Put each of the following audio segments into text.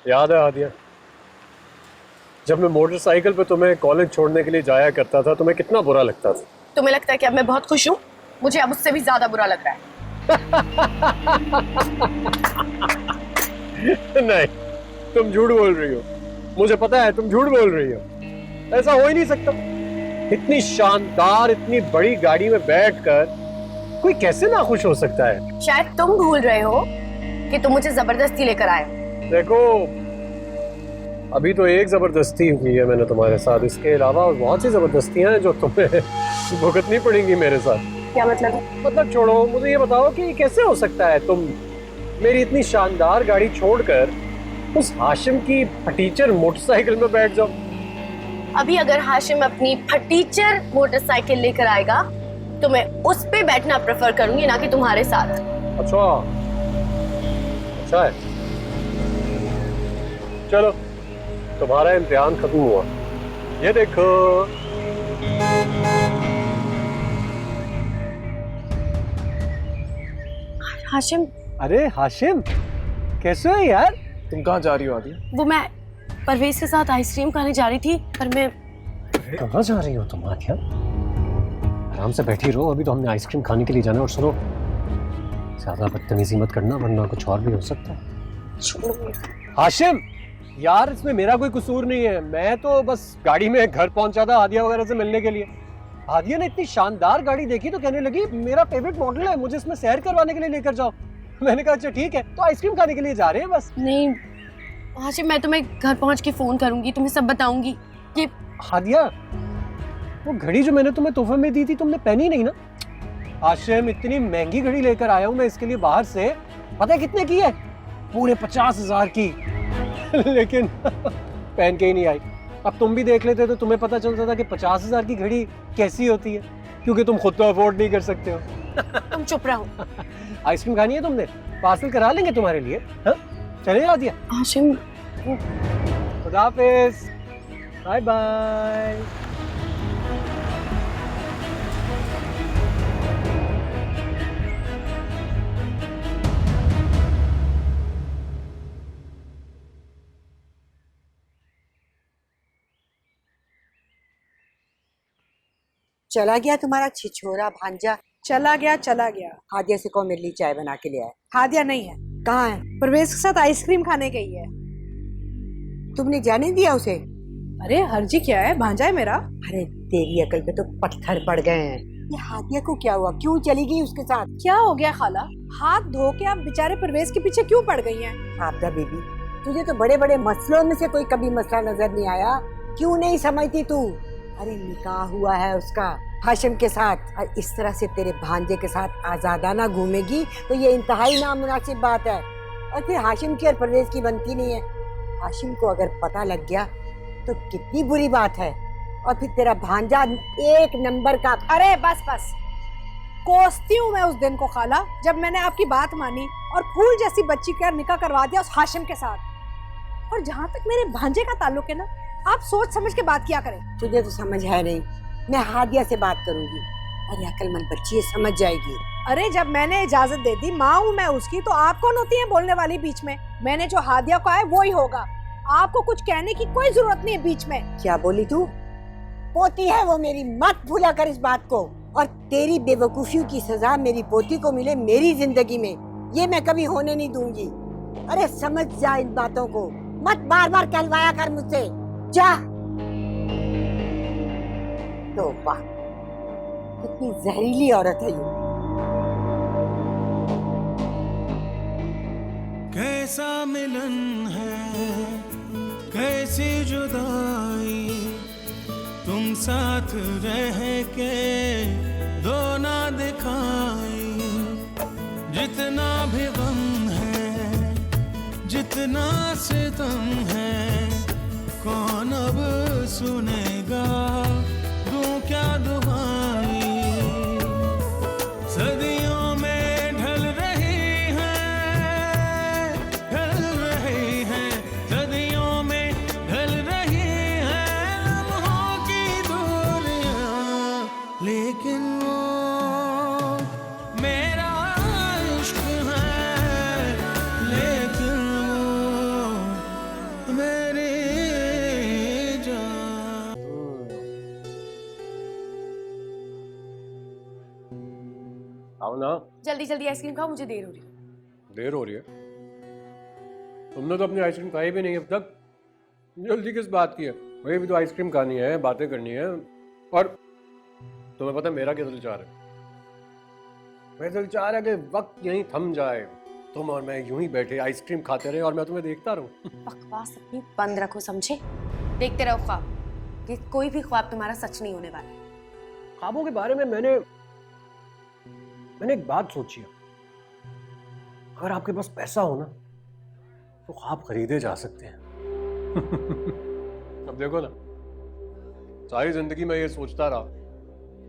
याद है आदिया, जब मैं मोटरसाइकिल पे तुम्हें कॉलेज छोड़ने के लिए जाया करता था तुम्हें कितना बुरा लगता था। तुम्हें लगता है कि अब मैं बहुत खुश हूँ? मुझे अब उससे भी ज्यादा बुरा लग रहा है। नहीं, तुम झूठ बोल रही हो। मुझे पता है तुम झूठ बोल रही हो। ऐसा हो ही नहीं सकता। इतनी शानदार इतनी बड़ी गाड़ी में बैठकर कोई कैसे ना खुश हो सकता है। शायद तुम भूल रहे हो कि तुम मुझे जबरदस्ती लेकर आए। देखो, अभी तो एक जबरदस्ती हुई है मैंने तुम्हारे साथ, इसके अलावा बहुत सी जबरदस्तियां हैं जो तुम्हें भुगतनी पड़ेंगी मेरे साथ। क्या मतलब? मतलब छोड़ो, मुझे ये बताओ कि कैसे हो सकता है तुम मेरी इतनी शानदार गाड़ी छोड़कर उस हाशिम की फटीचर मोटरसाइकिल में बैठ जाओ। अभी अगर हाशिम अपनी फटीचर मोटरसाइकिल लेकर आएगा तो मैं उस पे बैठना प्रेफर करूंगी, ना कि तुम्हारे साथ। अच्छा है, चलो तुम्हारा इम्तिहान खत्म हुआ। ये देखो, हाशिम। अरे हाशिम, कैसे हो यार? तुम कहाँ जा रही हो आदि? वो मैं परवेज के साथ आइसक्रीम खाने जा रही थी, पर मैं। कहाँ जा रही हो तुम आदिया? आराम से बैठी रहो, अभी तो हमने आइसक्रीम खाने के लिए जाना। और सुनो, ज्यादा बदतमीजी मत करना वरना कुछ और भी हो सकता है। हाशिम यार, इसमें मेरा कोई कसूर नहीं है। मैं तो बस गाड़ी में घर पहुंचा था हादिया वगैरह से मिलने के लिए। हादिया ने इतनी शानदार गाड़ी देखी तो कहने लगी मेरा फेवरेट मॉडल है, मुझे इसमें सैर करवाने के लिए लेकर जाओ। मैंने कहा अच्छा ठीक है, तो आइसक्रीम खाने के लिए जा रहे हैं बस। नहीं हाशिम, मैं तुम्हें घर पहुंच के फोन करूंगी, तुम्हें सब बताऊंगी। ये हादिया, वो घड़ी जो मैंने तुम्हें तोहफे में दी थी तुमने पहनी नहीं ना? हाशिम, इतनी महंगी घड़ी लेकर आया हूं मैं इसके लिए बाहर से, पता है कितने की है? पूरे 50,000 की। लेकिन पहन के ही नहीं आई। अब तुम भी देख लेते तो तुम्हें पता चलता था कि 50,000 की घड़ी कैसी होती है, क्योंकि तुम खुद तो अफोर्ड नहीं कर सकते हो। तुम चुप रहो। आइसक्रीम खानी है तुमने? पार्सल करा लेंगे तुम्हारे लिए। हाँ, चले आदिया। हाशिम, खुदा हाफिज, बाय बाय। चला गया तुम्हारा छिछोरा भांजा? चला गया। हादिया से कहो मेरे लिए चाय बना के ले आए। हादिया नहीं है। कहाँ है? परवेज के साथ आइसक्रीम खाने गई है। तुमने जाने दिया उसे? अरे हर्जी क्या है, भांजा है मेरा। अरे तेरी अकल पे तो पत्थर पड़ गए हैं। ये हादिया को क्या हुआ, क्यों चली गई उसके साथ? क्या हो गया खाला? हाथ धो के आप बेचारे परवेज के पीछे क्यों पड़ गई हैं? आपदा बेबी, तुझे तो बड़े बड़े मसलों में से कोई कभी मसला नजर नहीं आया, क्यों नहीं समझती तू? अरे निकाह हुआ है उसका हाशिम के साथ, और इस तरह से तेरे भांजे के साथ आजादाना घूमेगी तो ये इंतहाई नामुनासिब बात है। और फिर हाशिम की और परवेज की बनती नहीं है। हाशिम को अगर पता लग गया तो कितनी बुरी बात है। और फिर तेरा भांजा एक नंबर का। अरे बस बस, कोसती हूँ मैं उस दिन को खाला, जब मैंने आपकी बात मानी और फूल जैसी बच्ची का निकाह करवा दिया उस हाशिम के साथ। और जहाँ तक मेरे भांजे का ताल्लुक है ना, आप सोच समझ के बात किया करें। तुझे तो समझ है नहीं, मैं हादिया से बात करूंगी। अरे अकलमंद बच्ची है, समझ जाएगी। अरे जब मैंने इजाजत दे दी, माँ हूँ मैं उसकी, तो आप कौन होती है बोलने वाली बीच में? मैंने जो हादिया को है वो ही होगा, आपको कुछ कहने की कोई जरूरत नहीं है बीच में। क्या बोली तू? पोती है वो मेरी, मत भूला कर इस बात को। और तेरी बेवकूफियों की सजा मेरी पोती को मिले मेरी जिंदगी में, ये मैं कभी होने नहीं दूंगी। अरे समझ जा इन बातों को, मत बार बार कहलवाया कर मुझसे। जा। तो वाह, कितनी जहरीली औरत है ये। कैसा मिलन है, कैसी जुदाई, तुम साथ रह के दो ना दिखाई। जितना भी गम है, जितना सितम है, कौन अब सुनेगा, दूं क्या दुआई। सदियों में ढल रही है, सदियों में ढल रही है लम्हों की दूरियां, लेकिन वो मेरा इश्क है, लेकिन वो खाओ ना। जल्दी जल्दी आइसक्रीम खाओ, मुझे देर हो रही है। देर हो रही है? तुमने तो अपनी आइसक्रीम खाई भी नहीं अब तक, जल्दी किस बात की है? वही भी तो आइसक्रीम खानी है, बातें करनी है। और तुम्हें पता है मेरा क्या दिल चाह रहा है? मेरा दिल चाह रहा है कि वक्त यहीं थम जाए, तुम और मैं यूं ही बैठे आइसक्रीम खाते रहे और मैं तुम्हें देखता रहूं। बकवास अपनी बंद रखो, समझे? देखते रहो ख्वाब, कि कोई भी ख्वाब तुम्हारा सच नहीं होने वाला। ख्वाबों के बारे में मैंने एक बात सोची है। अगर आपके पास पैसा हो ना तो ख्वाब खरीदे जा सकते हैं। अब देखो ना, सारी जिंदगी मैं ये सोचता रहा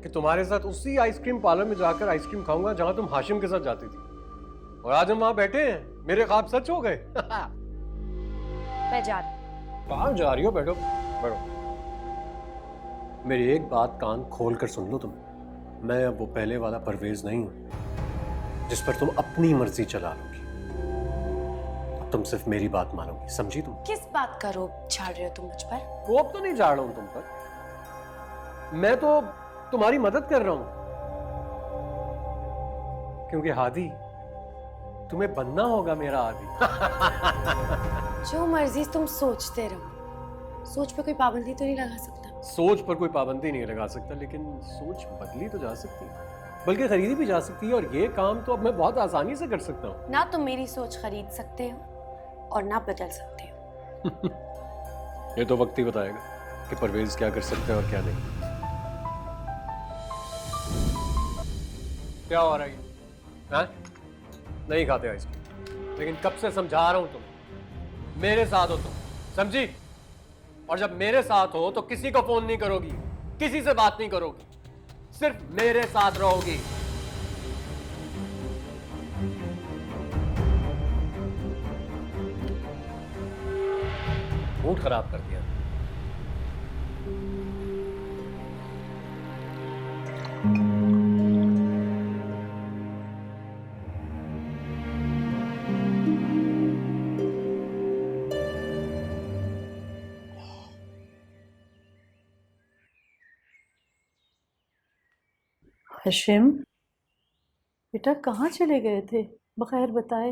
कि तुम्हारे साथ उसी आइसक्रीम पार्लर में जाकर आइसक्रीम खाऊंगा जहां तुम हाशिम के साथ जाती थी, और आज हम वहां बैठे हैं, मेरे ख्वाब सच हो गए। मैं जा रही। कहाँ जा रही हो? बैठो बैठो। मेरी एक बात कान खोल कर सुन लो तुम। मैं अब वो पहले वाला परवेज नहीं हूं जिस पर तुम अपनी मर्जी चला लोगी। अब तुम सिर्फ मेरी बात मानोगी, समझी तुम? किस बात का रोब झाड़ रहे हो तुम मुझ पर? रोब तो नहीं झाड़ रहा हूं तुम पर, मैं तो तुम्हारी मदद कर रहा हूं, क्योंकि हादी तुम्हें बनना होगा मेरा आदि। जो मर्जी तुम सोचते रहो, सोच पे कोई पाबंदी तो नहीं लगा सकता। सोच पर कोई पाबंदी नहीं लगा सकता, लेकिन सोच बदली तो जा सकती है, बल्कि खरीदी भी जा सकती है, और ये काम तो अब मैं बहुत आसानी से कर सकता हूँ। ना तुम मेरी सोच खरीद सकते हो और ना बदल सकते हो। ये तो वक्त ही बताएगा कि परवेज क्या कर सकता है और क्या नहीं। क्या हो रहा है? हाँ? नहीं खाते आइसक्रीम, लेकिन कब से समझा रहा हूं तुम, मेरे साथ हो तुम, समझी? और जब मेरे साथ हो तो किसी को फोन नहीं करोगी, किसी से बात नहीं करोगी, सिर्फ मेरे साथ रहोगी। मूड खराब कर दिया। हाशिम, बेटा कहाँ चले गए थे बगैर बताए?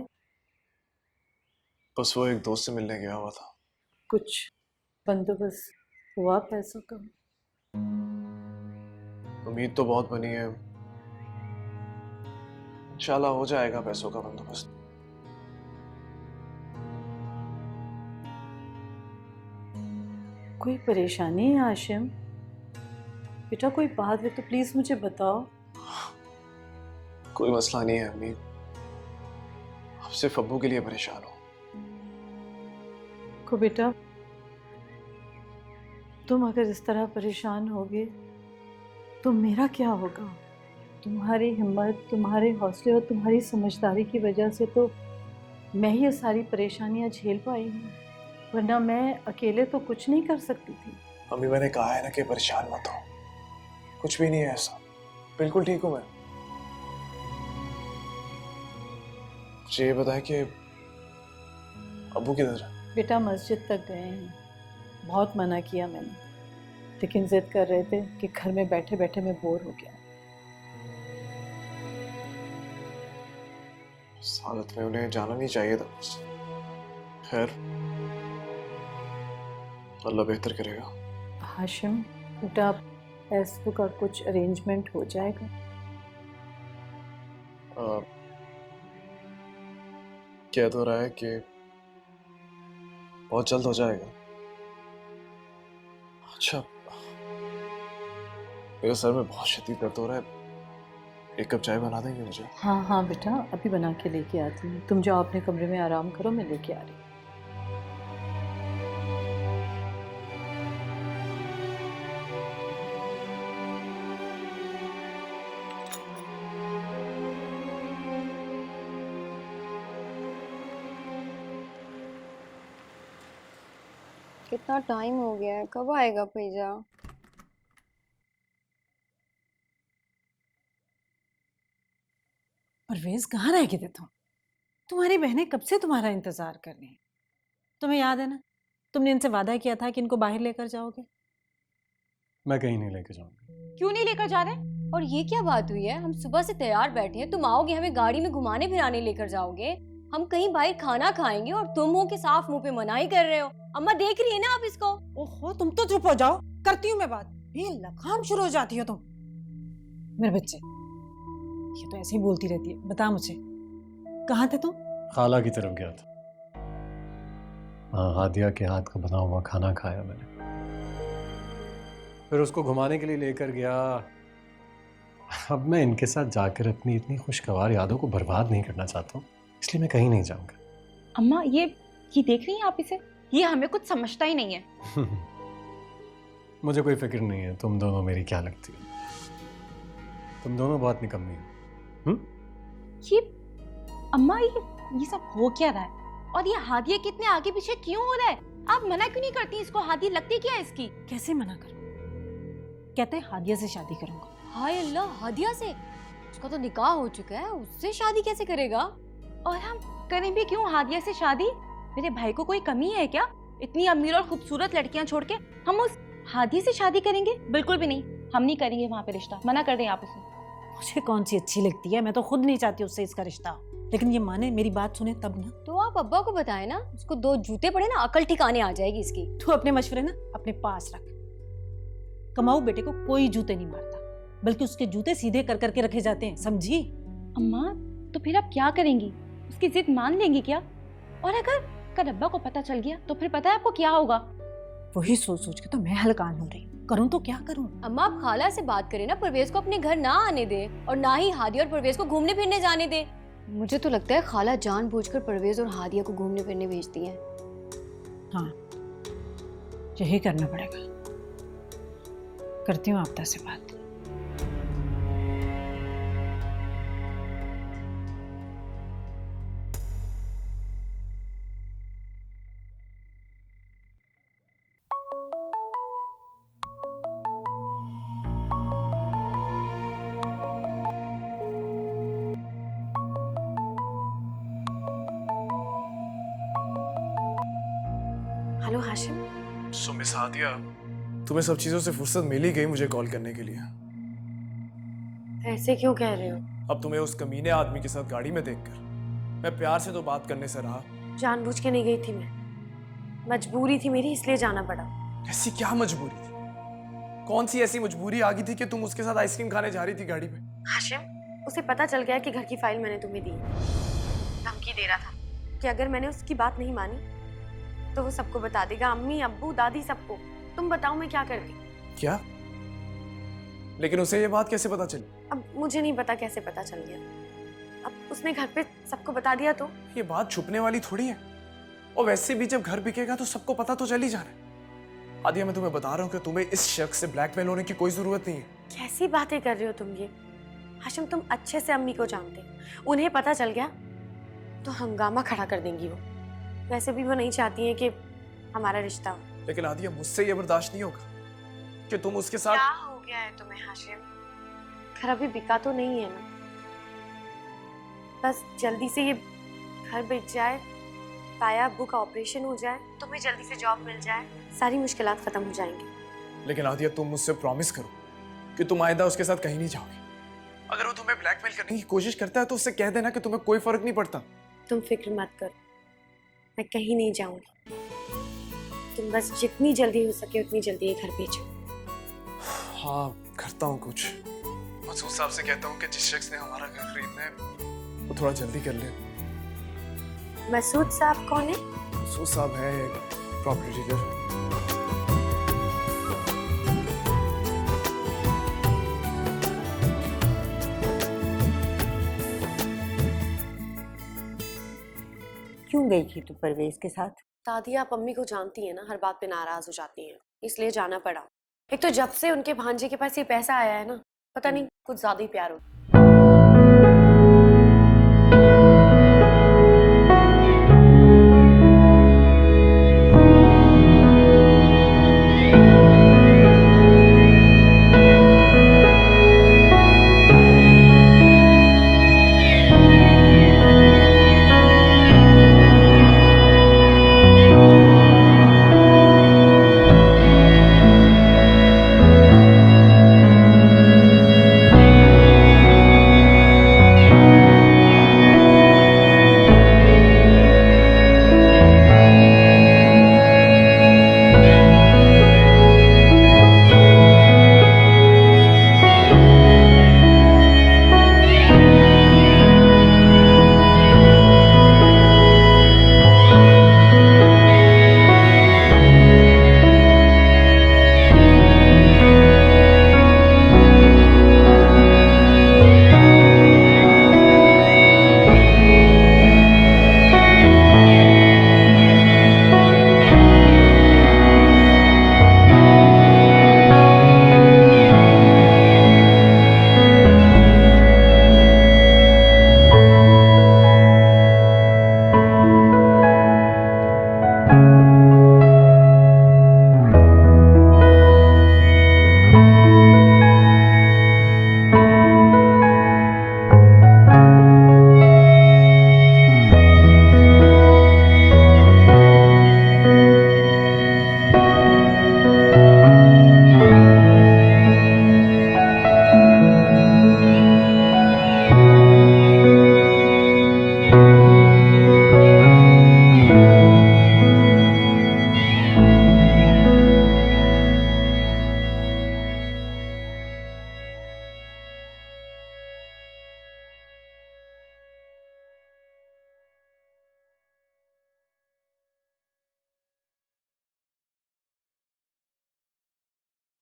बस वो एक दोस्त से मिलने गया हुआ था। कुछ बंदोबस्त हुआ पैसों का? उम्मीद तो बहुत बनी है, इंशाल्लाह हो जाएगा पैसों का बंदोबस्त। कोई परेशानी है हाशिम? बेटा कोई बात है तो प्लीज मुझे बताओ। कोई मसला नहीं है अम्मी, आप सिर्फ अब्बू के लिए परेशान हो। को बेटा तुम अगर इस तरह परेशान होगे तो मेरा क्या होगा? तुम्हारी हिम्मत, तुम्हारे हौसले और तुम्हारी समझदारी की वजह से तो मैं ये सारी परेशानियां झेल पाई हूँ, वरना मैं अकेले तो कुछ नहीं कर सकती थी। अम्मी मैंने कहा है ना कि परेशान मत हो, कुछ भी नहीं है ऐसा, बिल्कुल ठीक हूं मैं। मुझे ये बताया कि अब्बू किधर है? बेटा मस्जिद तक गए हैं, बहुत मना किया मैंने, लेकिन जिद कर रहे थे कि घर में बैठे बैठे मैं बोर हो गया। इस हालत में उन्हें जाना नहीं चाहिए था। खैर अल्लाह बेहतर करेगा। हाशिम बेटा पैसों का कुछ अरेंजमेंट हो जाएगा? कह तो रहा है कि बहुत जल्द हो जाएगा। अच्छा, मेरे सर में बहुत शदीद दर्द हो रहा है, एक कप चाय बना देंगे मुझे? हाँ हाँ बेटा अभी बना के लेके आती हूँ, तुम जाओ अपने कमरे में आराम करो, मैं लेके आ रही हूँ। कितना टाइम हो गया है, कब आएगा भैया? परवेज कहाँ रह गए थे तुम? तुम्हारी बहनें कब से तुम्हारा इंतजार कर रही हैं। तुम्हें याद है ना, तुमने इनसे वादा किया था कि इनको बाहर लेकर जाओगे। मैं कहीं नहीं लेके जाऊंगा। क्यों नहीं लेकर जा रहे? और ये क्या बात हुई है? हम सुबह से तैयार बैठे हैं, तुम आओगे, हमें गाड़ी में घुमाने फिराने लेकर जाओगे, हम कहीं बाहर खाना खाएंगे और तुम हो कि साफ मुंह पे मनाही कर रहे हो। अम्मा देख रही है ना आप इसको। ओहो, तुम तो चुप हो जाओ, करती हूँ मैं बात। ये लगाम शुरू हो जाती हो तुम। मेरे बच्चे, ये तो ऐसे ही बोलती रहती है। बता मुझे, कहाँ थे तुम? खाला की तरफ गया था। हाँ, हादिया के हाथ का बना हुआ खाना खाया मैंने, फिर उसको घुमाने के लिए लेकर गया। अब मैं इनके साथ जाकर अपनी इतनी खुशगवार यादों को बर्बाद नहीं करना चाहता हूँ, इसलिए मैं कहीं नहीं जाऊंगा। अम्मा ये देख रही हैं आप इसे? ये हमें कुछ समझता ही नहीं है। मुझे कोई फिक्र नहीं है तुम दोनों मेरी क्या लगती है। तुम दोनों बहुत निकम्मी हो। ये अम्मा ये सब हो क्या रहा है? और ये हादिया कितने आगे पीछे क्यों हो रहा है? आप मना क्यों नहीं करती इसको? हादिया लगती क्या है इसकी? कैसे मना करूं? कहते हैं हादिया से शादी करूंगा। हाय अल्लाह, हादिया से? उसका तो निकाह हो चुका है, उससे शादी कैसे करेगा? और हम करें भी क्यों हादिया से शादी? मेरे भाई को कोई कमी है क्या? इतनी अमीर और खूबसूरत लड़कियां छोड़ के हम उस हादिया से शादी करेंगे? बिल्कुल भी नहीं, हम नहीं करेंगे वहां पे रिश्ता। मना कर दें आप उसे। मुझे कौन सी अच्छी लगती है? मैं तो खुद नहीं चाहती उससे इसका रिश्ता, लेकिन ये माने, मेरी बात सुने तब ना। तो आप अब्बा को बताएं ना, उसको 2 जूते पड़े ना, अकल ठिकाने आ जाएगी इसकी। तू अपने मशवरे ना अपने पास रख। कमाऊ बेटे को कोई जूते नहीं मारता, बल्कि उसके जूते सीधे कर करके रखे जाते हैं, समझी? अम्मा तो फिर आप क्या करेंगी? उसकी जिद मान लेंगी क्या? और अगर कल अब्बा को पता चल गया तो फिर पता है आपको क्या होगा? वही सोच सोच के तो मैं हलकान हो रही हूँ। करूँ तो क्या करूँ? अम्मा आप खाला से बात करें ना, परवेज को अपने घर ना आने दे और ना ही हादिया और परवेज को घूमने फिरने जाने दे। मुझे तो लगता है खाला जानबूझकर परवेज और हादिया को घूमने फिरने भेजती है। हाँ, यही करना पड़ेगा। करती हूँ आपदा से बात। हेलो हाशिम। सो मिस हादिया, तुम्हें सब चीजों से फुर्सत मिल ही गई मुझे कॉल करने के लिए। ऐसे क्यों कह रहे हो? अब तुम्हें उस कमीने आदमी के साथ गाड़ी में देखकर मैं प्यार से तो बात करने से रहा। जानबूझ के नहीं गई थी मैं, मजबूरी थी मेरी, इसलिए जाना पड़ा। ऐसी क्या मजबूरी थी? कौन सी ऐसी मजबूरी आ गई थी कि तुम उसके साथ आइसक्रीम खाने जा रही थी गाड़ी में? हाशिम, उसे पता चल गया कि घर की फाइल मैंने तुम्हें दी। धमकी दे रहा था कि अगर मैंने उसकी बात नहीं मानी तो वो सबको बता देगा, अम्मी अब्बू दादी सबको। तुम बताओ मैं क्या करती? क्या? लेकिन उसे ये बात कैसे पता चली? अब मुझे नहीं पता कैसे पता चल गया। अब उसने घर पे सबको बता दिया तो ये बात छुपने वाली थोड़ी है। और वैसे भी जब घर बिकेगा तो सबको पता तो चल ही जाना है। आदिया, मैं तुम्हें बता रहा हूँ कि तुम्हें इस शख्स से ब्लैकमेल होने की कोई जरूरत नहीं है। कैसी बातें कर रहे हो तुम ये? हाशिम, तुम अच्छे से अम्मी को जानते हो, उन्हें पता चल गया तो हंगामा खड़ा कर देंगी वो। वैसे भी वो नहीं चाहती है कि हमारा रिश्ता हो। लेकिन आदिया, मुझसे ये बर्दाश्त नहीं होगा कि तुम उसके साथ। क्या हो गया है तुम्हें हाशिम? घर अभी बिका तो नहीं है ना? बस जल्दी से ये घर बिक जाए, ताया अब्बू का ऑपरेशन हो जाए, तुम्हें जल्दी से जॉब मिल जाए, सारी मुश्किलात खत्म हो जाएंगी। लेकिन आदिया, तुम मुझसे प्रॉमिस करो कि तुम आइंदा उसके साथ कहीं नहीं जाओगी। अगर वो तुम्हें ब्लैकमेल करने की कोशिश करता है तो उससे कह देना कि तुम्हें कोई फर्क नहीं पड़ता। तुम फिक्र मत करो, मैं कहीं नहीं जाऊंगी। तुम बस जितनी जल्दी हो सके उतनी जल्दी ये घर बेचो। हाँ, करता हूँ कुछ। मसूद साहब से कहता हूँ कि जिस शख्स ने हमारा घर खरीदना है वो थोड़ा जल्दी कर ले। मसूद साहब कौन है? मसूद साहब है एक प्रॉपर्टी डीलर। क्यों गई थी तू परवेज के साथ? दादी, आप अम्मी को जानती है ना, हर बात पे नाराज हो जाती हैं, इसलिए जाना पड़ा। एक तो जब से उनके भांजे के पास ये पैसा आया है ना, पता नहीं कुछ ज्यादा ही प्यार हो।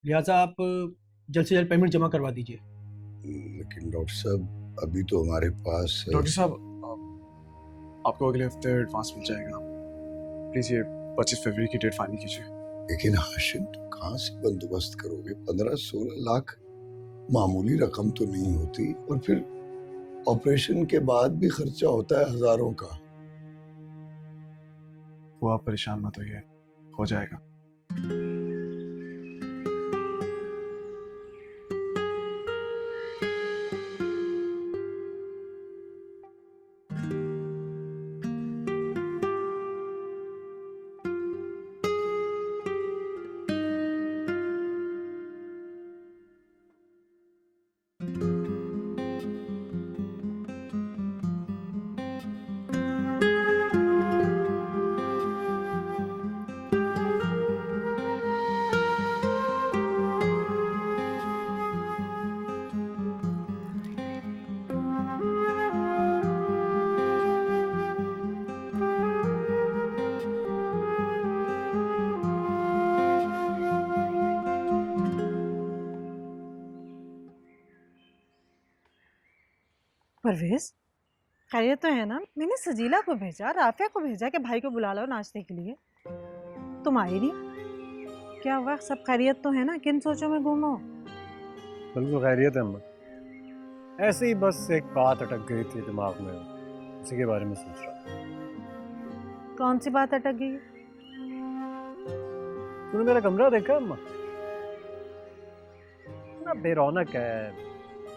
लिहाजा आप जल्द से जल्द पेमेंट जमा करवा दीजिए। लेकिन डॉक्टर साहब अभी तो हमारे पास डॉक्टर साहब आपको अगले हफ्ते एडवांस मिल जाएगा, प्लीज ये 25 फरवरी की डेट फाइनल कीजिए। लेकिन हाशिम तुम कहाँ से बंदोबस्त करोगे? 15-16 लाख मामूली रकम तो नहीं होती, और फिर ऑपरेशन के बाद भी खर्चा होता है हजारों का। वो आप परेशान मत होइए, हो जाएगा। परवेज, खैरियत तो है ना? मैंने सजीला को भेजा, राफिया को भेजा कि भाई को बुला लो नाश्ते के लिए, तुम आई नहीं। क्या हुआ, सब खैरियत तो है ना? किन सोचों में घूमो? बिल्कुल खैरियत है अम्मा, ऐसे ही बस एक बात अटक गई थी दिमाग में, उसी के बारे में सोच रहा था। कौन सी बात अटक गई? तूने मेरा कमरा देखा अम्मा? ना बेरौनक है,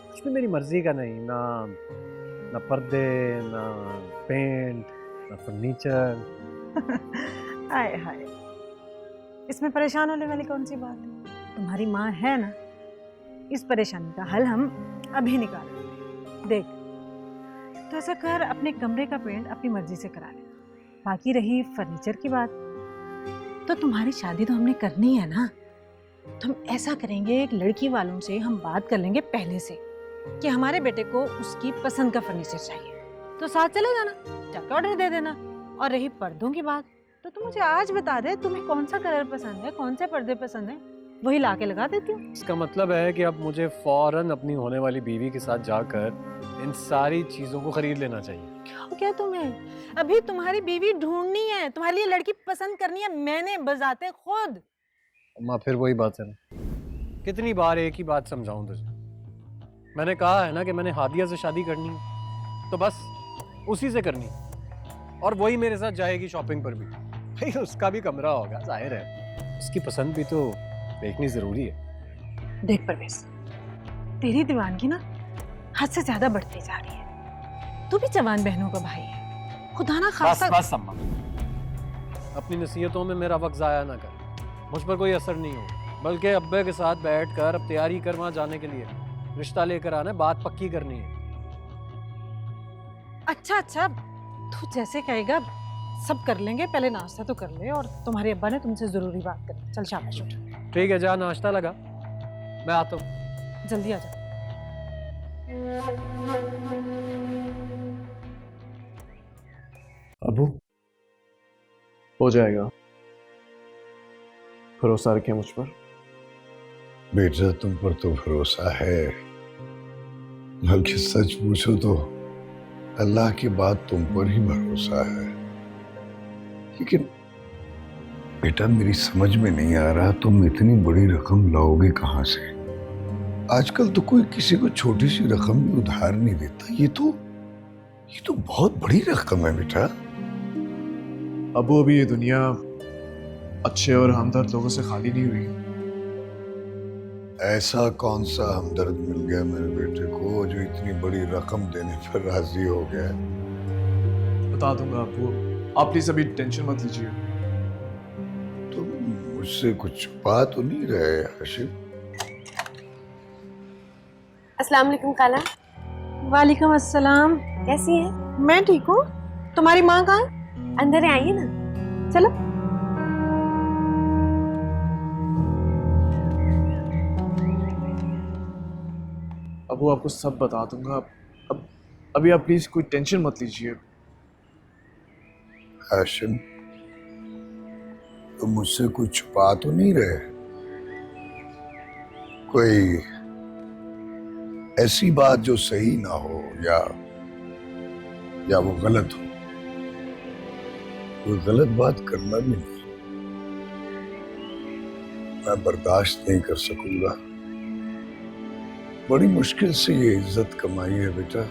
कुछ भी मेरी मर्जी का नहीं, ना पर्दे, ना पेंट, ना फर्नीचर। आए हाय, इसमें परेशान होने वाली कौन सी बात है? तुम्हारी माँ है ना, इस परेशानी का हल हम अभी निकालेंगे। देख, तो ऐसा कर, अपने कमरे का पेंट अपनी मर्जी से करा ले। बाकी रही फर्नीचर की बात, तो तुम्हारी शादी तो हमने करनी है ना, तो हम ऐसा करेंगे, एक लड़की वालों से हम बात कर लेंगे पहले से कि हमारे बेटे को उसकी पसंद का फर्नीचर चाहिए, तो साथ चले जाना, जाके ऑर्डर दे देना। और रही पर्दों की बात, तो तुम मुझे आज बता दे तुम्हें कौन सा कलर पसंद है, कौन से पर्दे पसंद है, वही लाके लगा देती हूँ। इसका मतलब है कि अब मुझे फौरन अपनी होने वाली बीवी के साथ जाकर इन सारी चीजों को खरीद लेना चाहिए। क्या तुम्हें अभी तुम्हारी बीवी ढूंढनी है, तुम्हारे लिए लड़की पसंद करनी है, मैंने बजाते खुद। अम्मा फिर वही बात है ना, कितनी बार एक ही बात समझाऊं तुझे? मैंने कहा है ना कि मैंने हादिया से शादी करनी है, तो बस उसी से करनी, और वही मेरे साथ जाएगी शॉपिंग पर भी। भाई उसका भी कमरा होगा, जाहिर है उसकी पसंद भी तो देखनी जरूरी है। देख परवेज, तेरी दीवानगी ना हद से ज्यादा बढ़ती जा रही है। तू भी जवान बहनों का भाई है, खुदा ना खासा। बस अम्मा, अपनी नसीहतों में मेरा वक्त जाया ना कर, मुझ पर कोई असर नहीं हो, बल्कि अब्बे के साथ बैठकर अब तैयारी कर वहां जाने के लिए, रिश्ता लेकर आना है, बात पक्की करनी है। अच्छा, तू जैसे कहेगा सब कर लेंगे, पहले नाश्ता तो कर ले, और तुम्हारे अब्बा ने तुमसे जरूरी बात करनी। चल शाबाश उठ। ठीक है, जा नाश्ता लगा, मैं आता हूँ। जल्दी आ जा। अबू, हो जाएगा, भरोसा रखें मुझ पर। बेटा तुम पर तो भरोसा है, बल्कि सच पूछो तो अल्लाह की बात तुम पर ही भरोसा है। लेकिन बेटा मेरी समझ में नहीं आ रहा, तुम इतनी बड़ी रकम लाओगे कहां से? आजकल तो कोई किसी को छोटी सी रकम भी उधार नहीं देता। ये तो बहुत बड़ी रकम है बेटा। अबू, अभी ये दुनिया अच्छे और हमदर्द लोगों से खाली नहीं हुई। ऐसा कौन सा हमदर्द मिल गया मेरे बेटे को जो इतनी बड़ी रकम देने पर राजी हो गया? बता दूंगा अबू, आप प्लीज अभी टेंशन मत लीजिए। तुम मुझसे कुछ छुपा तो नहीं रहे हाशिम? अस्सलाम वालेकुम खाला। वालेकुम अस्सलाम। कैसी है? मैं ठीक हूँ, तुम्हारी माँ कहाँ है? अंदर आइए ना। चलो। अबू, आपको सब बता दूंगा। अब अभी आप प्लीज कोई टेंशन मत लीजिए। हाशिम, तुम मुझसे कुछ छुपा तो नहीं रहे? कोई ऐसी बात जो सही ना हो या वो गलत हो, कोई गलत बात करना भी नहीं, मैं बर्दाश्त नहीं कर सकूंगा। बड़ी मुश्किल से ये इज्जत कमाई है बेटा,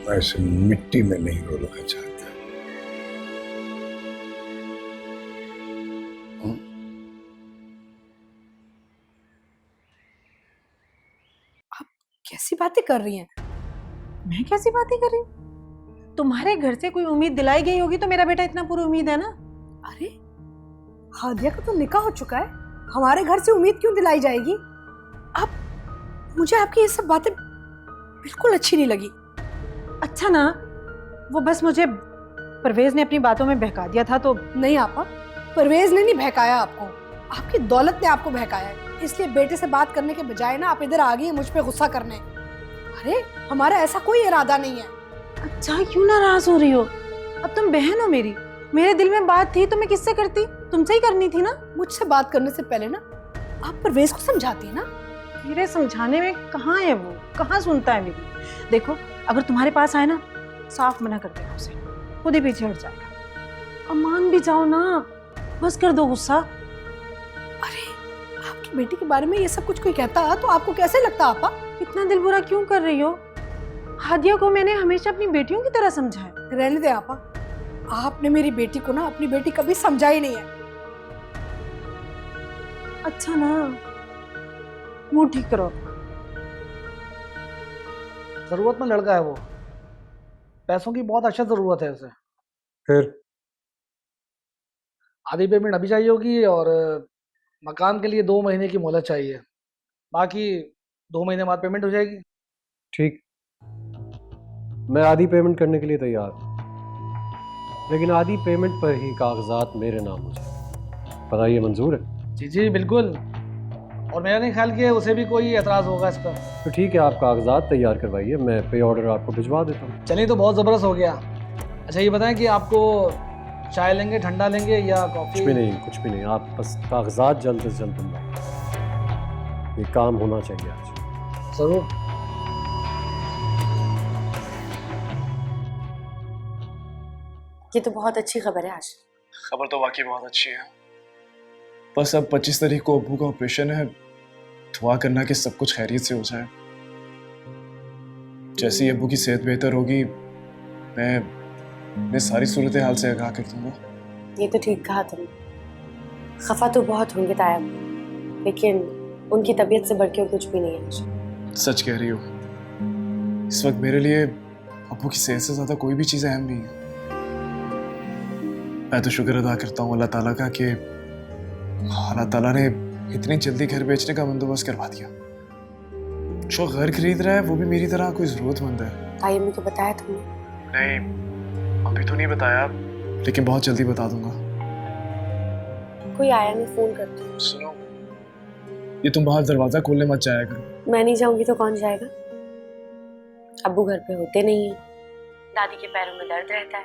मैं इसे मिट्टी में नहीं रोलना चाहता। कैसी बातें कर रही हैं? मैं कैसी बातें कर रही हूँ? तुम्हारे घर से कोई उम्मीद दिलाई गई होगी तो मेरा बेटा इतना पूरी उम्मीद है ना। अरे हादिया का तो निकाह हो चुका है, हमारे घर से उम्मीद क्यों दिलाई जाएगी? अब मुझे आपकी ये सब बातें बिल्कुल अच्छी नहीं लगी। अच्छा ना, वो बस मुझे परवेज ने अपनी बातों में बहका दिया था तो। नहीं आपा, परवेज ने नहीं बहकाया आपको, आपकी दौलत ने आपको बहकाया है। इसलिए बेटे से बात करने के बजाय ना आप इधर आ गई मुझ पे गुस्सा करने। अरे हमारा ऐसा कोई इरादा नहीं है। अच्छा क्यों नाराज हो रही हो? अब तुम बहन हो मेरी, मेरे दिल में बात थी तो मैं किससे करती? तुमसे ही करनी थी ना। मुझसे बात करने से पहले ना आप परवेज को समझाती ना। मेरे समझाने में कहाँ है वो, कहाँ सुनता है मेरी। देखो अगर तुम्हारे पास आए ना साफ मना कर देना उसे, खुद ही पीछे हट जाएगा। अब मान भी जाओ ना, बस कर दो गुस्सा। अरे आपकी बेटी के बारे में ये सब कुछ कोई कहता तो आपको कैसे लगता आपा? इतना दिल बुरा क्यों कर रही हो? हादिया को मैंने हमेशा अपनी बेटियों की तरह समझा है। रहने दे आपा, आपने मेरी बेटी को ना अपनी बेटी कभी समझा ही नहीं है। अच्छा ना, मुंह ठीक करो। जरूरतमंद लड़का है वो, पैसों की बहुत अच्छा जरूरत है उसे। फिर आधी पेमेंट अभी चाहिए होगी और मकान के लिए 2 महीने की मोहलत चाहिए, बाकी 2 महीने बाद पेमेंट हो जाएगी। ठीक, मैं आधी पेमेंट करने के लिए तैयार हूँ, लेकिन आधी पेमेंट पर ही कागजात मेरे नाम हो जाए। बताइए मंजूर है? जी जी बिल्कुल, और मेरा नहीं ख्याल कि उसे भी कोई एतराज होगा इस पर। तो ठीक है, आप कागजात तैयार करवाइए, मैं पे ऑर्डर आपको भिजवा देता हूँ। चलिए तो बहुत ज़बरदस्त हो गया। अच्छा ये बताएं कि आपको चाय लेंगे, ठंडा लेंगे या कॉफ़ी? कुछ भी नहीं, कुछ भी नहीं, आप बस कागजात जल्द से जल्द बनवाइए, ये काम होना चाहिए आज। जरूर। ये तो बहुत अच्छी खबर है आज। खबर तो वाकई बहुत अच्छी है, बस अब 25 तारीख को अब्बू का ऑपरेशन है, दुआ करना कि सब कुछ खैरियत से हो जाए। जैसे ही अब्बू की सेहत बेहतर होगी मैं सारी सूरत हाल से आगाह कर दूंगा। ये तो ठीक कहा तुमने, खफा तो बहुत होंगे तायब, लेकिन उनकी तबीयत से बढ़ के कुछ भी नहीं है आज। सच कह रही हो, इस वक्त मेरे लिए अब्बू की सेहत से ज्यादा कोई भी चीज़ अहम नहीं है। मैं तो शुक्र अदा करता हूँ अल्लाह ताला का कि अल्लाह ताला ने इतनी जल्दी घर बेचने का बंदोबस्त करवा दिया। जो घर खरीद रहा है वो भी मेरी तरह कोई जरूरतमंद है। ताई अम्मी को बताया तुमने? नहीं अभी तो नहीं बताया, लेकिन बहुत जल्दी बता दूंगा। कोई आया, मैं फोन करती हूँ। सुनो, ये तुम बाहर दरवाजा खोलने मत जाया करो। मैं नहीं जाऊंगी तो कौन जाएगा? अब्बू घर पे होते नहीं है, दादी के पैरों में दर्द रहता है,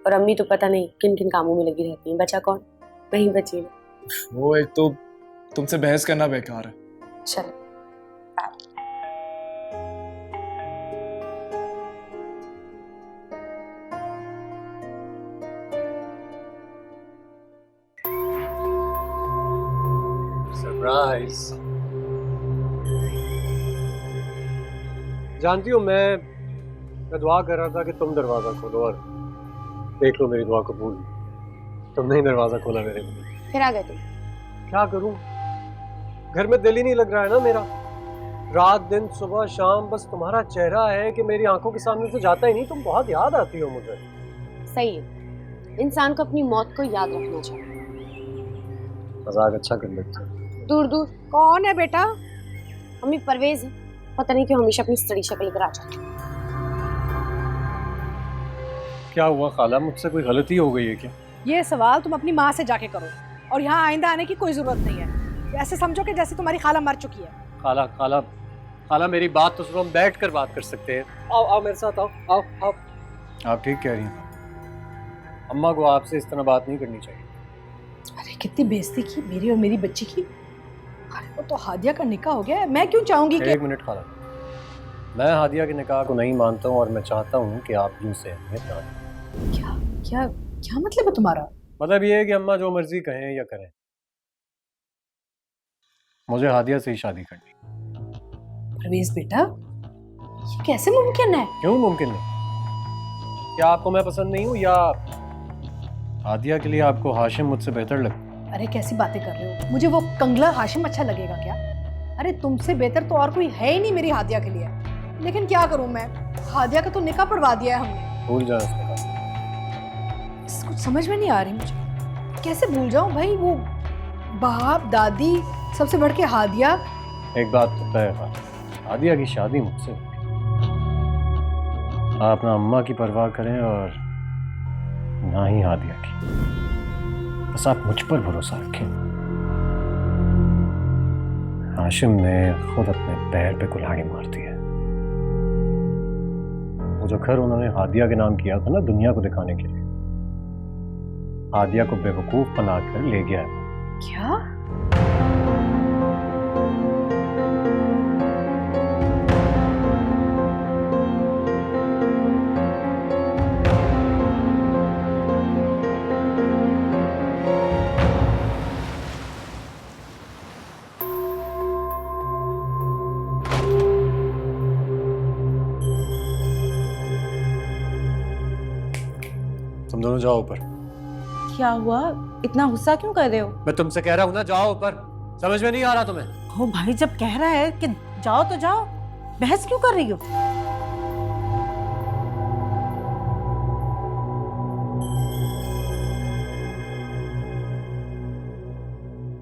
और अम्मी तो पता नहीं किन किन कामों में लगी रहती हैं। बचा कौन? वहीं बची ना। वो एक तो तुमसे बहस करना बेकार है। चलो सरप्राइज। जानती हो मैं दुआ कर रहा था कि तुम दरवाजा खोलो और देख लो मेरी दुआ कबूल। तुमने ही दरवाजा खोला मेरे लिए। फिर आ गए तुम। क्या करूं, घर में दिल ही नहीं लग रहा है ना मेरा। रात दिन सुबह शाम बस तुम्हारा चेहरा है कि मेरी आंखों के सामने से जाता ही नहीं। तुम बहुत याद आती हो मुझे। सही है, इंसान को अपनी मौत को याद रखना चाहिए। मजाक अच्छा कर लेते हो। दूर दूर। कौन है बेटा? अम्मी परवेज है, पता नहीं क्यों हमेशा अपनी सड़ी शक्ल लेकर आ जाती है। क्या हुआ खाला, मुझसे कोई गलती हो गई है क्या? ये सवाल तुम अपनी माँ से जाके करो, और यहाँ आइंदा आने की कोई जरूरत नहीं है। ऐसे समझो कि जैसे तुम्हारी खाला मर चुकी है। खाला खाला खाला मेरी बात तो सुनो, हम बैठ कर बात कर सकते हैं। आओ आओ मेरे साथ, आओ आओ आओ। आप ठीक कह रही हैं, अम्मा को आपसे इस तरह बात नहीं करनी चाहिए। अरे कितनी बेइज्जती की मेरी और मेरी बच्ची की। तो हादिया का निकाह हो गया है, मैं क्यों चाहूंगी कि एक मिनट खाला, मैं हादिया के निकाह को नहीं मानता हूँ और मैं चाहता हूँ कि आप यूं से अहमियत ना दें। क्या क्या क्या मतलब है तुम्हारा? मतलब ये है कि अम्मा जो मर्जी कहें या करें, मुझे हादिया से ही शादी करनी। परवेज बेटा, ये कैसे मुमकिन है? क्यों मुमकिन नहीं? क्या आपको मैं पसंद नहीं हूँ या हादिया के लिए आपको हाशिम मुझसे बेहतर लगता? अरे कैसी बातें कर रहे हो? मुझे वो कंगला हाशिम अच्छा लगेगा क्या? अरे तुमसे बेहतर तो और कोई है ही नहीं मेरी हादिया के लिए। लेकिन क्या करूं मैं, हादिया का तो निकाह पढ़वा दिया है हमने। भूल जाए उसने कहा। कुछ समझ में नहीं आ रही मुझे, कैसे भूल जाऊं भाई? वो बाप दादी सबसे बढ़ के हादिया। एक बात तो तय है, हादिया की शादी मुझसे होगी। आप ना अम्मा की परवाह करें और ना ही हादिया की, बस आप मुझ पर भरोसा रखें। हाशिम ने खुद अपने पैर पे कुल्हाड़ी मार दी है। वो जो घर उन्होंने हादिया के नाम किया था ना दुनिया को दिखाने के लिए, हादिया को बेवकूफ बनाकर ले गया है। क्या? तुम दोनों जाओ ऊपर। क्या हुआ, इतना गुस्सा क्यों कर रहे हो? मैं तुमसे कह रहा हूं ना, जाओ ऊपर। समझ में नहीं आ रहा तुम्हें? हो भाई, जब कह रहा है कि जाओ तो जाओ, बहस क्यों कर रही हो?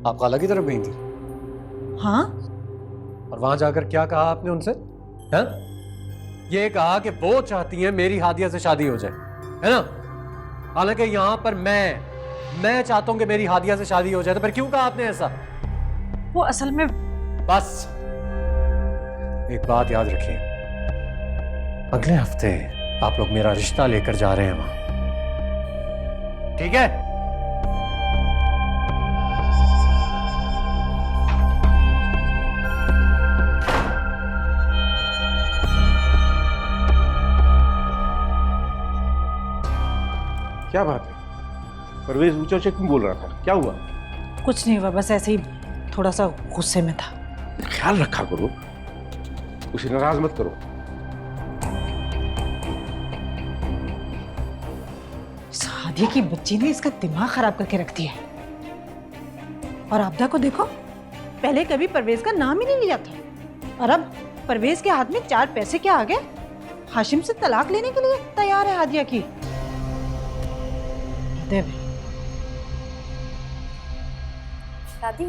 आप खाला की तरफ गई थी हाँ, और वहां जाकर क्या कहा आपने उनसे? हैं? ये कहा कि वो चाहती हैं मेरी हादिया से शादी हो जाए, है ना? हालांकि यहाँ पर मैं चाहता हूँ कि मेरी हादिया से शादी हो जाए, तो फिर क्यों कहा आपने ऐसा? वो असल में बस एक बात याद रखिए, अगले हफ्ते आप लोग मेरा रिश्ता लेकर जा रहे हैं वहां, ठीक है? क्या बात है? परवेज ऊंचा ऊंचा क्यों बोल रहा था? क्या हुआ? कुछ नहीं हुआ, बस ऐसे ही थोड़ा सा गुस्से में था। ख्याल रखा करो, उसे नाराज मत करो। हादिया की बच्ची ने इसका दिमाग खराब करके रख दिया है। और आपदा को देखो, पहले कभी परवेज का नाम ही नहीं लिया था और अब परवेज के हाथ में 4 पैसे क्या आ गए, हाशिम से तलाक लेने के लिए तैयार है हादिया की। दादी,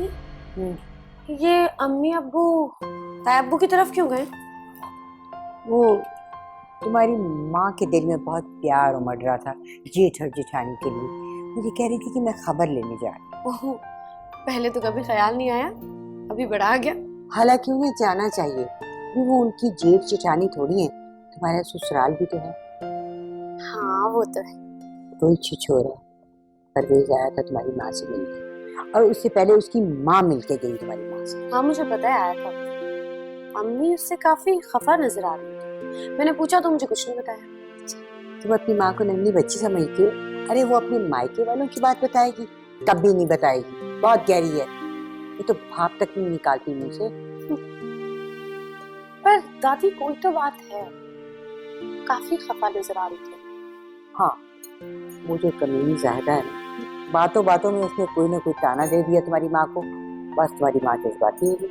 ये अम्मी अब्बू ताया अब्बू की तरफ क्यों गए? वो तुम्हारी माँ के दिल में बहुत प्यार उमड़ रहा था जेठ और जेठानी के लिए। मुझे कह रही थी कि मैं खबर लेने जा रही हूँ। ओह, पहले तो कभी ख्याल नहीं आया, अभी बड़ा आ गया। हालांकि उन्हें जाना चाहिए, वो उनकी जेठ जेठानी थोड़ी है, तुम्हारा ससुराल भी तो है। हाँ वो तो है। कोई छिछोरा परवेज आया था तुम्हारी माँ से मिलने, और उससे पहले उसकी माँ मिलके गई तुम्हारी माँ से। हाँ मुझे पता है, आया था। अम्मी उससे काफी खफा नजर आ रही थी। मैंने पूछा तो मुझे कुछ नहीं बताया। तुम अपनी माँ को नन्ही बच्ची समझती हो? अरे वो अपने मायके वालों की बात बताएगी, कभी नहीं बताएगी, बहुत गहरी है। ये तो भाप तक नहीं निकालती मुंह से। पर दादी कोई तो बात है, काफी खफा नजर आ रही थी। हाँ, वो जो कमीनी ज़ाहिदा है ना, बातों बातों में उसने कोई ना कोई ताना दे दिया तुम्हारी माँ को। बस तुम्हारी माँ जज्बाती हो गई।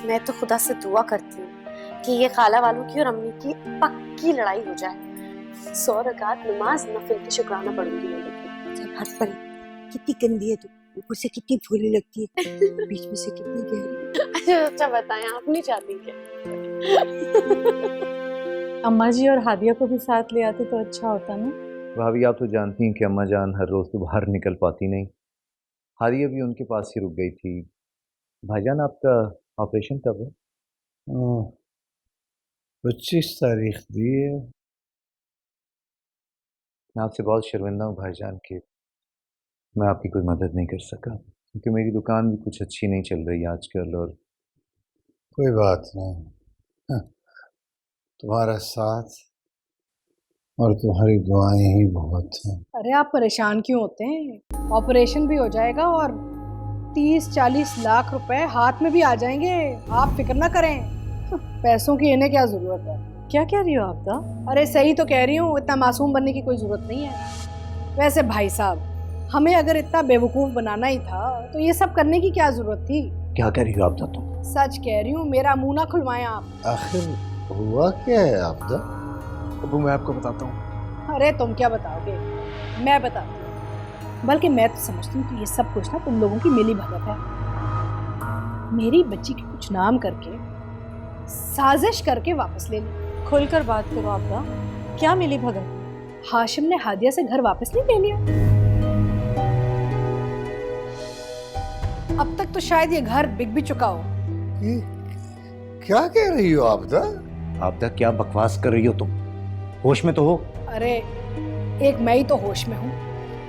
मैं तो खुदा से दुआ करती हूँ कि ये खाला वालों की और अम्मी की पक्की लड़ाई हो जाए। 100 रकात नमाज नफिल की शुक्राना पढ़ूंगी मैं लेकिन। जब हट पर कितनी गंदी है तू, ऊपर से कितनी फूली लगती है, बीच में से कितनी गहरी। अच्छा बताएं, आप नहीं चाहती क्या? अम्मा जी और हादिया को भी साथ ले आते तो अच्छा होता ना। भाभी आप तो जानती हैं कि अम्मा जान हर रोज़ तो बाहर निकल पाती नहीं। हादिया भी उनके पास ही रुक गई थी। भाईजान आपका ऑपरेशन कब है? 25 तारीख दी है। मैं आपसे बहुत शर्मिंदा हूँ भाईजान कि मैं आपकी कोई मदद नहीं कर सका। क्योंकि मेरी दुकान भी कुछ अच्छी नहीं चल रही आजकल। और कोई बात नहीं, हाँ, तुम्हारा साथ और तुम्हारी दुआएं ही बहुत हैं। अरे आप परेशान क्यों होते हैं? ऑपरेशन भी हो जाएगा और 30-40 लाख रुपए हाथ में भी आ जाएंगे, आप फिक्र ना करें। पैसों की इन्हें क्या जरूरत है? क्या कह रही हो आपदा? अरे सही तो कह रही हूँ, इतना मासूम बनने की कोई जरूरत नहीं है। वैसे भाई साहब, हमें अगर इतना बेवकूफ बनाना ही था तो ये सब करने की क्या जरूरत थी? क्या कह रही हो आपदा तुम? सच कह रही हूँ, मेरा मुंह ना खुलवाएं आप। आखिर हुआ क्या है आपदा? अबू मैं आपको बताता हूँ। अरे तुम क्या बताओगे, मैं बताती हूँ। बल्कि मैं तो समझती हूँ कि ये सब कुछ ना तुम लोगों की मिली भगत है। मेरी बच्ची के कुछ नाम करके, साजिश करके वापस ले ली। खुलकर बात करो आपदा, क्या मिली भगत? हाशिम ने हादिया से घर वापस नहीं ले लिया। अब तक तो शायद ये घर बिक भी चुका हो। ये क्या कह रही हो आपदा? आपदा क्या बकवास कर रही हो तुम? होश में तो हो? अरे एक मैं ही तो होश में हूँ।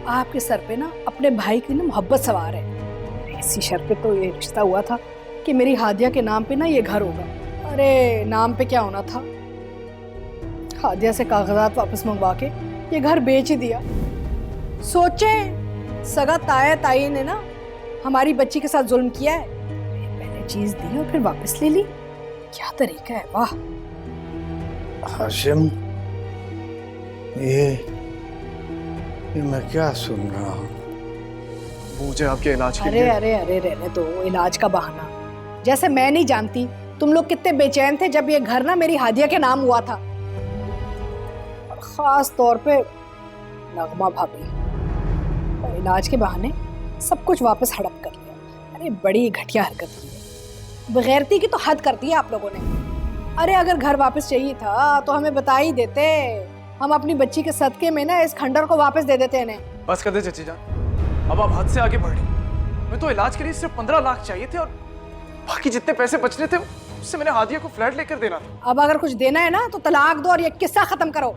आपके सर पे ना अपने भाई की ना मोहब्बत सवार है। इसी शर्त पे तो ये रिश्ता हुआ था कि मेरी हादिया के नाम पे ना ये घर होगा। अरे नाम पे क्या होना था, हादिया से कागजात वापस मंगवा के ये घर बेच ही दिया। सोचे सगा ताया ताई ने ना हमारी बच्ची के साथ जुल्म किया है, पहले चीज दी और फिर वापस ले ली। क्या तरीका है, वाह। हाशिम, ये मैं क्या सुन रहा हूँ? मुझे आपके इलाज के अरे लिए अरे अरे रहने दो इलाज का बहाना। जैसे मैं नहीं जानती तुम लोग कितने बेचैन थे जब ये घर ना मेरी हादिया के नाम हुआ था। और खास तौर पे नगमा भाभी, और इलाज के बहाने सब कुछ वापस हड़प कर लिया। अरे बड़ी घटिया हरकत की है, बगैरती की तो हद कर दी है आप लोगों ने। अरे अगर घर वापस चाहिए था तो हमें बता ही देते, हम अपनी बच्ची के सदके में ना इस खंडर को वापस दे देते इन्हें। बस कर दे चाची जान, अब आप हद से आगे बढ़ रही। मैं तो इलाज के लिए सिर्फ 15 लाख चाहिए थे और बाकी जितने पैसे बचने थे उससे मैंने हादिया को फ्लैट लेकर देना था। अब अगर कुछ देना है ना तो तलाक दो और ये किस्सा खत्म करो।